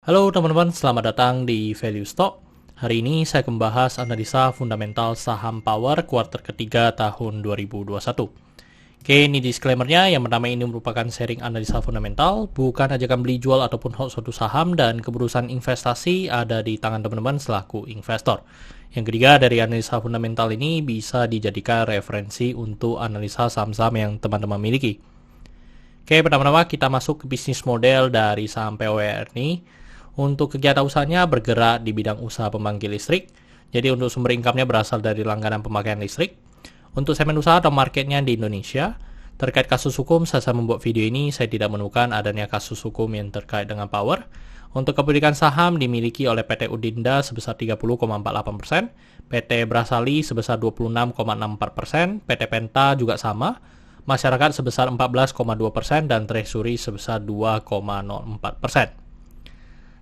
Halo teman-teman, selamat datang di Value Stock. Hari ini saya akan membahas analisa fundamental saham Power kuartal ketiga tahun 2021. Oke, ini disclaimer-nya. Yang pertama, ini merupakan sharing analisa fundamental, bukan ajakan beli jual ataupun hold suatu saham, dan keputusan investasi ada di tangan teman-teman selaku investor. Yang ketiga, dari analisa fundamental ini bisa dijadikan referensi untuk analisa saham-saham yang teman-teman miliki. Oke, pertama-tama kita masuk ke bisnis model dari saham POWR ini. Untuk kegiatan usahanya bergerak di bidang usaha pembangkit listrik. Jadi untuk sumber income-nya berasal dari langganan pemakaian listrik. Untuk segmen usaha atau marketnya di Indonesia, terkait kasus hukum, saya membuat video ini, saya tidak menemukan adanya kasus hukum yang terkait dengan Power. Untuk kepemilikan saham dimiliki oleh PT Udinda sebesar 30,48%, PT Brasali sebesar 26,64%, PT Penta juga sama, masyarakat sebesar 14,2%, dan Treasury sebesar 2,04%.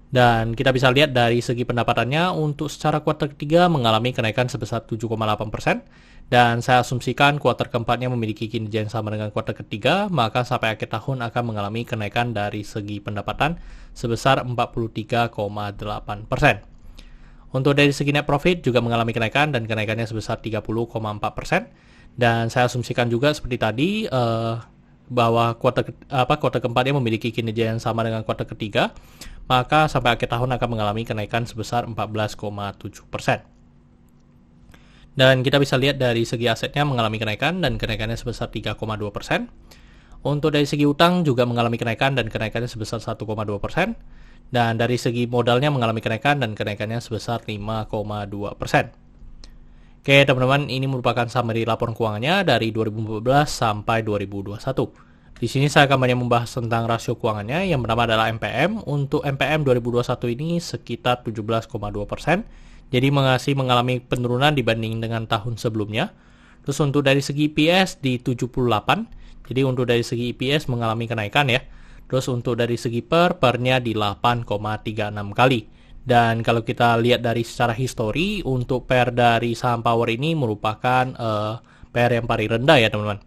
Dan kita bisa lihat dari segi pendapatannya untuk secara kuartal ketiga mengalami kenaikan sebesar 7,8%. Dan saya asumsikan kuartal keempatnya memiliki kinerja yang sama dengan kuartal ketiga, maka sampai akhir tahun akan mengalami kenaikan dari segi pendapatan sebesar 43,8%. Untuk dari segi net profit juga mengalami kenaikan dan kenaikannya sebesar 30,4%. Dan saya asumsikan juga seperti tadi bahwa kuartal keempatnya memiliki kinerja yang sama dengan kuartal ketiga, maka sampai akhir tahun akan mengalami kenaikan sebesar 14,7%. Dan kita bisa lihat dari segi asetnya mengalami kenaikan dan kenaikannya sebesar 3,2%. Untuk dari segi utang juga mengalami kenaikan dan kenaikannya sebesar 1,2%. Dan dari segi modalnya mengalami kenaikan dan kenaikannya sebesar 5,2%. Oke teman-teman, ini merupakan summary laporan keuangannya dari 2014 sampai 2021. Di sini saya akan banyak membahas tentang rasio keuangannya. Yang pertama adalah MPM. Untuk MPM 2021 ini sekitar 17,2%. Jadi masih mengalami penurunan dibanding dengan tahun sebelumnya. Terus untuk dari segi EPS di 78. Jadi untuk dari segi EPS mengalami kenaikan ya. Terus untuk dari segi pernya di 8,36 kali. Dan kalau kita lihat dari secara histori, untuk PER dari saham Power ini merupakan PER yang paling rendah ya teman-teman.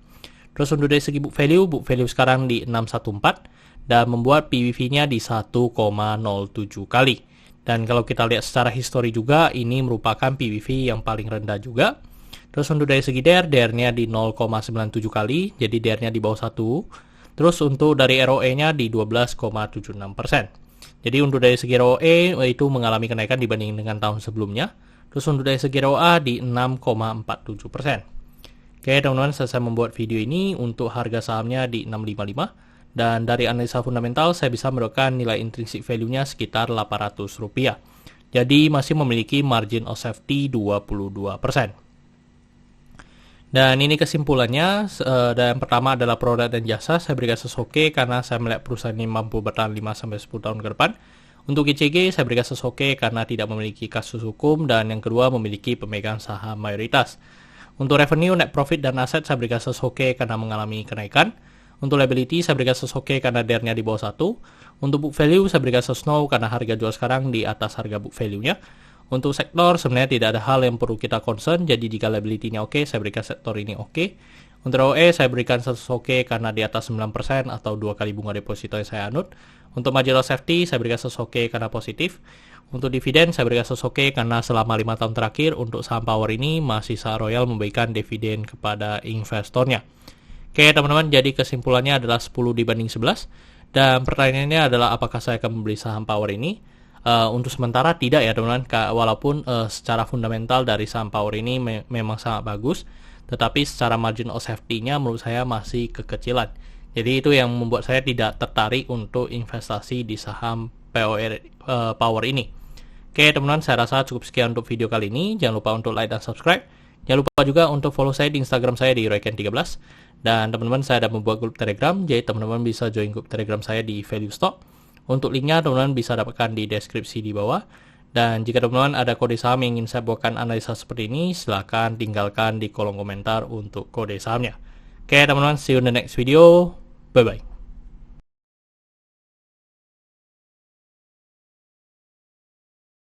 Terus untuk dari segi book value sekarang di 614 dan membuat PBV-nya di 1,07 kali. Dan kalau kita lihat secara histori juga, ini merupakan PBV yang paling rendah juga. Terus untuk dari segi DER-nya di 0,97 kali, jadi DER-nya di bawah 1. Terus untuk dari ROE-nya di 12,76%. Jadi untuk dari segi ROE itu mengalami kenaikan dibanding dengan tahun sebelumnya. Terus untuk dari segi ROA di 6,47%. Oke teman-teman, saya membuat video ini untuk harga sahamnya di 655. Dan dari analisa fundamental saya bisa mendapatkan nilai intrinsic value-nya sekitar Rp800. Jadi masih memiliki margin of safety 22%. Dan ini kesimpulannya. Dan yang pertama adalah produk dan jasa. Saya berikan sesoke karena saya melihat perusahaan ini mampu bertahan 5-10 tahun ke depan. Untuk GCG saya berikan sesoke karena tidak memiliki kasus hukum. Dan yang kedua memiliki pemegang saham mayoritas. Untuk revenue, net profit, dan aset saya berikan sesoke karena mengalami kenaikan. Untuk liability saya berikan sesoke karena DER-nya di bawah 1. Untuk book value saya berikan sesnow karena harga jual sekarang di atas harga book value-nya. Untuk sektor sebenarnya tidak ada hal yang perlu kita concern, jadi jika liability-nya oke, saya berikan sektor ini oke. Untuk ROE saya berikan sesoke karena di atas 9% atau 2 kali bunga deposito yang saya anut. Untuk margin of safety saya berikan sesoke karena positif. Untuk dividen saya berikan sesoke karena selama 5 tahun terakhir untuk saham Power ini masih Saham Royal memberikan dividen kepada investornya. Oke teman-teman, jadi kesimpulannya adalah 10 dibanding 11. Dan pertanyaannya adalah apakah saya akan membeli saham Power ini? Untuk sementara tidak ya teman-teman, walaupun secara fundamental dari saham Power ini memang sangat bagus, tetapi secara margin of safety-nya menurut saya masih kekecilan. Jadi itu yang membuat saya tidak tertarik untuk investasi di saham Power ini. Oke teman-teman, saya rasa cukup sekian untuk video kali ini. Jangan lupa untuk like dan subscribe. Jangan lupa juga untuk follow saya di Instagram saya di Royken13. Dan teman-teman, saya ada membuat grup Telegram, jadi teman-teman bisa join grup Telegram saya di Value Stock. Untuk linknya teman-teman bisa dapatkan di deskripsi di bawah. Dan jika teman-teman ada kode saham yang ingin saya buatkan analisa seperti ini, silahkan tinggalkan di kolom komentar untuk kode sahamnya. Oke teman-teman, see you in the next video. Bye-bye.